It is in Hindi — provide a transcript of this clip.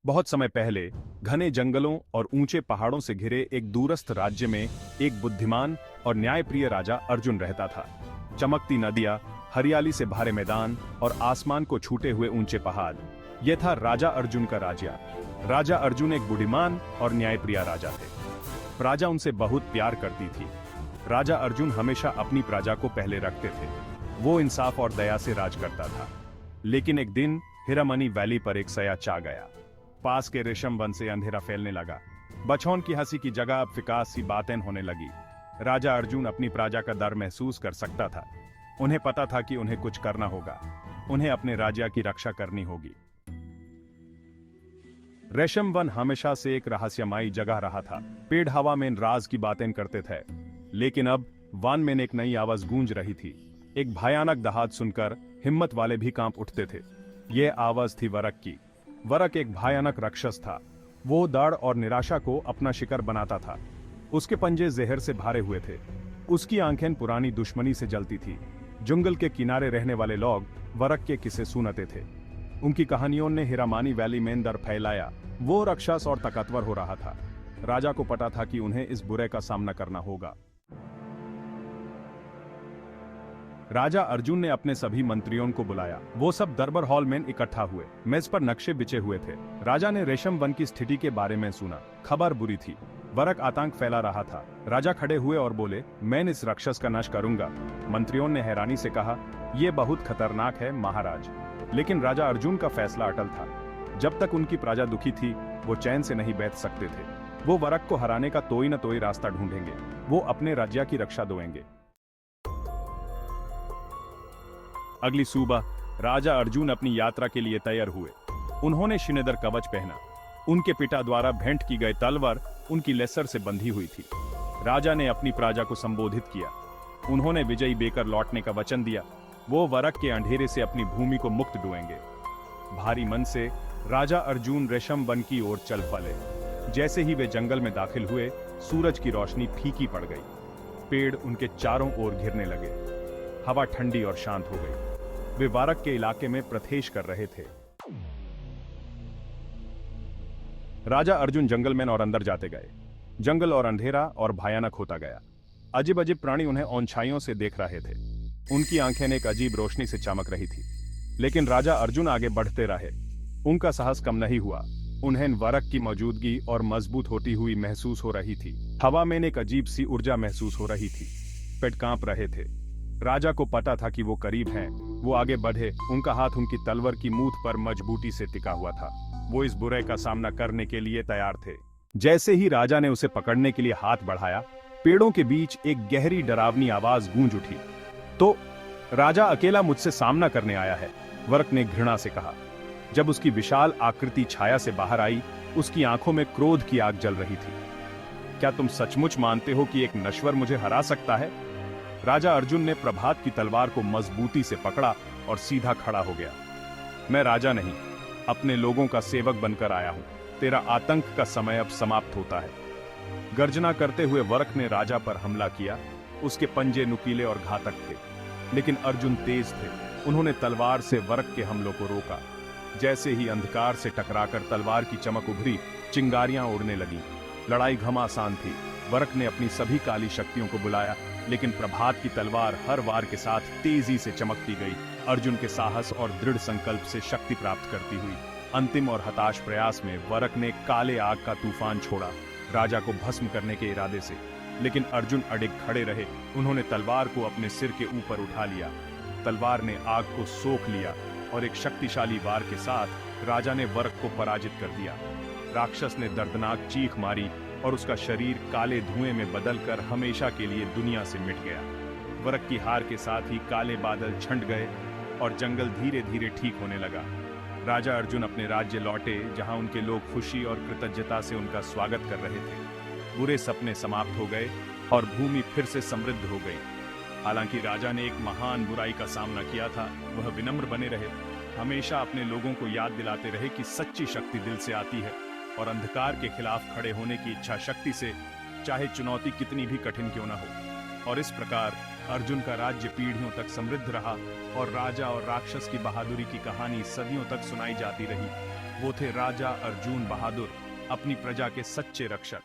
बहुत समय पहले घने जंगलों और ऊंचे पहाड़ों से घिरे एक दूरस्थ राज्य में एक बुद्धिमान और न्यायप्रिय राजा अर्जुन रहता था। चमकती नदियां, हरियाली से भरे मैदान और आसमान को छूते हुए ऊंचे पहाड़, यह था राजा अर्जुन का राज्य। राजा अर्जुन एक बुद्धिमान और न्यायप्रिय राजा थे। प्रजा उनसे बहुत प्यार करती थी। राजा अर्जुन हमेशा अपनी प्रजा को पहले रखते थे। वो इंसाफ और दया से राज करता था। लेकिन एक दिन हिरामनी वैली पर एक सया छा गया। पास के रेशम वन से अंधेरा फैलने लगा। बचौन की हंसी की जगह अब फिकास सी बातें होने लगी। राजा अर्जुन अपनी प्रजा का डर महसूस कर सकता था। उन्हें पता था कि उन्हें कुछ करना होगा। उन्हें अपने राज्य की रक्षा करनी होगी। रेशम वन हमेशा से एक रहस्यमयी जगह रहा था। पेड़ हवा में राज की बातें करते थे। लेकिन अब वन में एक नई आवाज गूंज रही थी। एक भयानक दहाड़ सुनकर हिम्मत वाले भी कांप उठते थे। यह आवाज थी वरक की। वरक एक भयानक राक्षस था। वो डर और निराशा को अपना शिकार बनाता था। उसके पंजे जहर से भरे हुए थे। उसकी आंखें पुरानी दुश्मनी से जलती थी। जंगल के किनारे रहने वाले लोग वरक के किस्से सुनते थे। उनकी कहानियों ने हिरामानी वैली में डर फैलाया। वो राक्षस और ताकतवर हो रहा था। राजा को पता था कि उन्हें इस बुरे का सामना करना होगा। राजा अर्जुन ने अपने सभी मंत्रियों को बुलाया। वो सब दरबार हॉल में इकट्ठा हुए। मेज पर नक्शे बिछे हुए थे। राजा ने रेशम वन की स्थिति के बारे में सुना। खबर बुरी थी। वरक आतंक फैला रहा था। राजा खड़े हुए और बोले, मैं इस राक्षस का नाश करूंगा। मंत्रियों ने हैरानी से कहा, यह बहुत खतरनाक है महाराज। लेकिन राजा अर्जुन का फैसला अटल था। जब तक उनकी प्रजा दुखी थी, वो चैन से नहीं बैठ सकते थे। वो वरक को हराने का कोई न कोई रास्ता ढूंढेंगे। वो अपने राज्य की रक्षा दोएंगे। अगली सुबह राजा अर्जुन अपनी यात्रा के लिए तैयार हुए। उन्होंने शिनेदर कवच पहना। उनके पिता द्वारा भेंट की गई तलवार उनकी लेसर से बंधी हुई थी। राजा ने अपनी प्रजा को संबोधित किया। उन्होंने विजयी बेकर लौटने का वचन दिया। वो वरक के अंधेरे से अपनी भूमि को मुक्त डुएंगे। भारी मन से राजा अर्जुन रेशम वन की ओर चल पड़े। जैसे ही वे जंगल में दाखिल हुए, सूरज की रोशनी फीकी पड़ गई। पेड़ उनके चारों ओर घिरने लगे। हवा ठंडी और शांत हो गई। वे वरक के इलाके में प्रवेश कर रहे थे। राजा अर्जुन जंगल में और अंदर जाते गए। जंगल और अंधेरा और भयानक होता गया। अजीब अजीब प्राणी उन्हें औंधाइयों से देख रहे थे। उनकी आंखें एक अजीब रोशनी से चमक रही थी। लेकिन राजा अर्जुन आगे बढ़ते रहे। उनका साहस कम नहीं हुआ। उन्हें वरक की मौजूदगी और मजबूत होती हुई महसूस हो रही थी। हवा में एक अजीब सी ऊर्जा महसूस हो रही थी। पेड़ कांप रहे थे। राजा को पता था कि वो करीब हैं। वो आगे बढ़े। उनका हाथ उनकी तलवार की मूठ पर मजबूती से टिका हुआ था। वो इस बुरे का सामना करने के लिए तैयार थे। जैसे ही राजा ने उसे पकड़ने के लिए हाथ बढ़ाया, पेड़ों के बीच एक गहरी डरावनी आवाज गूंज उठी। तो राजा अकेला मुझसे सामना करने आया है, वरक ने घृणा से कहा। जब उसकी विशाल आकृति छाया से बाहर आई, उसकी आंखों में क्रोध की आग जल रही थी। क्या तुम सचमुच मानते हो कि एक नश्वर मुझे हरा सकता है? राजा अर्जुन ने प्रभात की तलवार को मजबूती से पकड़ा और सीधा खड़ा हो गया। मैं राजा नहीं, अपने लोगों का सेवक बनकर आया हूं। तेरा आतंक का समय अब समाप्त होता है। गर्जना करते हुए वरक ने राजा पर हमला किया। उसके पंजे नुकीले और घातक थे। लेकिन अर्जुन तेज थे। उन्होंने तलवार से वरक के हमलों को रोका। जैसे ही अंधकार से टकराकर तलवार की चमक उभरी, चिंगारियां उड़ने लगीं। लड़ाई घमासान थी। वरक ने अपनी सभी काली शक्तियों को बुलाया, लेकिन प्रभात की तलवार हर वार के साथ तेजी से चमकती गई। अर्जुन के साहस और दृढ़ संकल्प से शक्ति प्राप्त करती हुई अंतिम और हताश प्रयास में वरक ने काले आग का तूफान छोड़ा, राजा को भस्म करने के इरादे से। लेकिन अर्जुन अडिग खड़े रहे। उन्होंने तलवार को अपने सिर के ऊपर उठा लिया। तलवार ने आग को सोख लिया और एक शक्तिशाली वार के साथ राजा ने वरक को पराजित कर दिया। राक्षस ने दर्दनाक चीख मारी और उसका शरीर काले धुएं में बदलकर हमेशा के लिए दुनिया से मिट गया। वरक की हार के साथ ही काले बादल छंट गए और जंगल धीरे धीरे ठीक होने लगा। राजा अर्जुन अपने राज्य लौटे, जहां उनके लोग खुशी और कृतज्ञता से उनका स्वागत कर रहे थे। बुरे सपने समाप्त हो गए और भूमि फिर से समृद्ध हो गई। हालांकि राजा ने एक महान बुराई का सामना किया था, वह विनम्र बने रहे। हमेशा अपने लोगों को याद दिलाते रहे कि सच्ची शक्ति दिल से आती है और अंधकार के खिलाफ खड़े होने की इच्छा शक्ति से, चाहे चुनौती कितनी भी कठिन क्यों न हो। और इस प्रकार अर्जुन का राज्य पीढ़ियों तक समृद्ध रहा और राजा और राक्षस की बहादुरी की कहानी सदियों तक सुनाई जाती रही। वो थे राजा अर्जुन बहादुर, अपनी प्रजा के सच्चे रक्षक।